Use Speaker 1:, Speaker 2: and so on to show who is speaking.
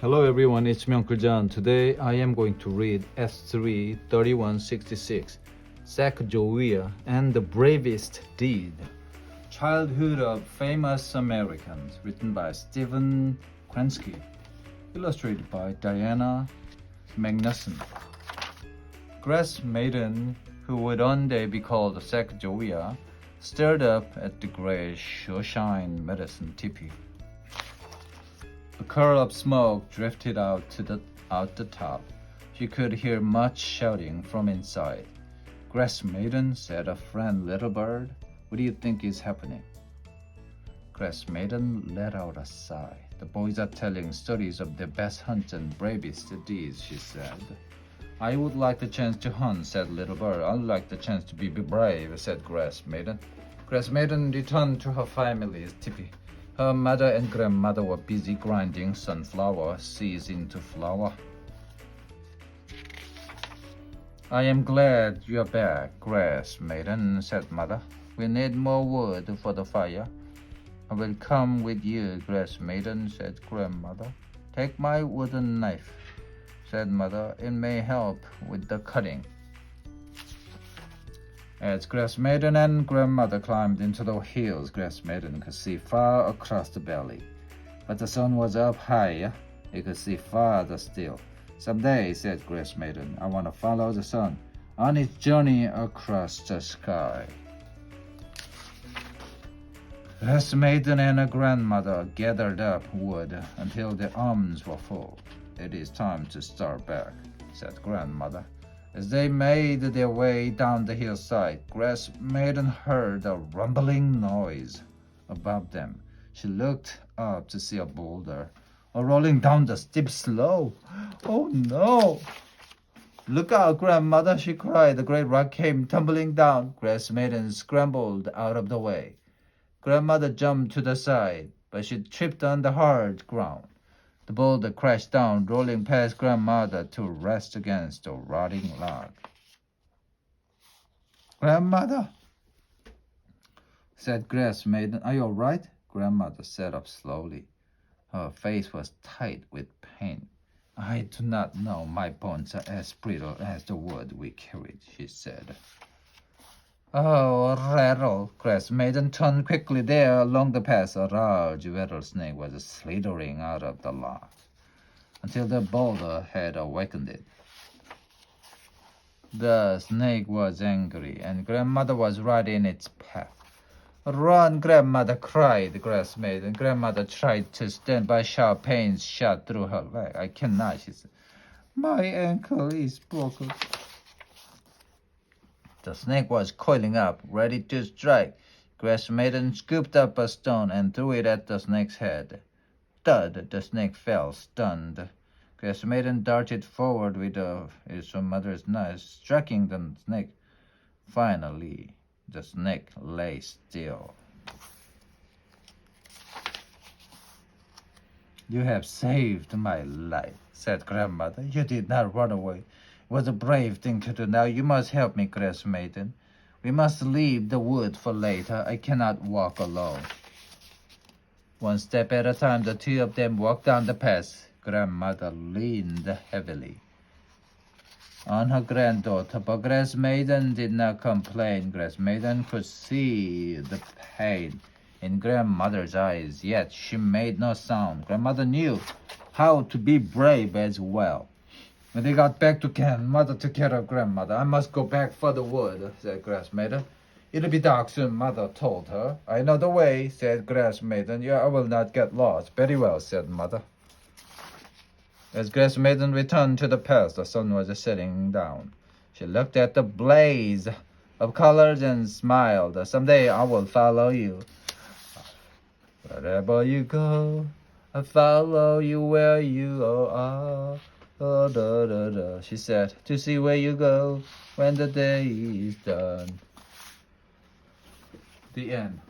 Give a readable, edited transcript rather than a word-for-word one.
Speaker 1: Hello everyone, it's me Uncle John. Today I am going to read S3 3166, Sacagawea and the Bravest Deed. Childhood of Famous Americans, written by Stephen Kransky, illustrated by Diana Magnuson. Grass maiden, who would one day be called Sacagawea, stared up at the gray shine medicine teepee. A curl of smoke drifted out the top. She could hear much shouting from inside. Grass maiden, said a friend little bird, what do you think is happening? Grass maiden let out a sigh. The boys are telling stories of their best hunts and bravest deeds, she said. I would like the chance to hunt, said little bird. I'd like the chance to be brave, said Grass maiden. Grass maiden returned to her family's teepee. Her mother and grandmother were busy grinding sunflower seeds into flour. I am glad you are back, Grass maiden, said mother. We need more wood for the fire. I will come with you, Grass maiden, said grandmother. Take my wooden knife, said mother. It may help with the cutting. As Grass maiden and grandmother climbed into the hills, Grass maiden could see far across the valley. But the sun was up higher. He could see farther still. Someday, said Grass maiden, I want to follow the sun on its journey across the sky. Grass maiden and her grandmother gathered up wood until their arms were full. It is time to start back, said grandmother. As they made their way down the hillside, Grass maiden heard a rumbling noise above them. She looked up to see a boulder rolling down the steep slope. Oh no! Look out, grandmother, she cried. The great rock came tumbling down. Grass maiden scrambled out of the way. Grandmother jumped to the side, but she tripped on the hard ground. The boulder crashed down, rolling past grandmother to rest against a rotting log. Grandmother, said Grass maiden, are you all right? Grandmother sat up slowly. Her face was tight with pain. I do not know. My bones are as brittle as the wood we carried, she said. Oh, rattle! Grass maiden turned quickly. There, along the path, a large rattlesnake was slithering out of the log until the boulder had awakened it. The snake was angry, and grandmother was right in its path. Run, grandmother, cried Grass maiden. Grandmother tried to stand, but sharp pains shot through her leg. I cannot, she said. My ankle is broken. The snake was coiling up, ready to strike. Grass maiden scooped up a stone and threw it at the snake's head. Thud! The snake fell, stunned. Grass maiden darted forward with his mother's knife, striking the snake. Finally, the snake lay still. You have saved my life, said grandmother. You did not run away. It was a brave thing to do. Now you must help me, Grass maiden. We must leave the wood for later. I cannot walk alone. One step at a time, the two of them walked down the path. Grandmother leaned heavily on her granddaughter, but Grass maiden did not complain. Grass maiden could see the pain in grandmother's eyes, yet she made no sound. Grandmother knew how to be brave as well. When they got back to camp, mother took care of grandmother. I must go back for the wood, said Grass maiden. It'll be dark soon, mother told her. I know the way, said Grass maiden. Yeah, I will not get lost. Very well, said mother. As Grass maiden returned to the path, the sun was setting down. She looked at the blaze of colors and smiled. Someday I will follow you. Wherever you go, I follow you where you are. Da, da, da, da, she said, to see where you go when the day is done. The end.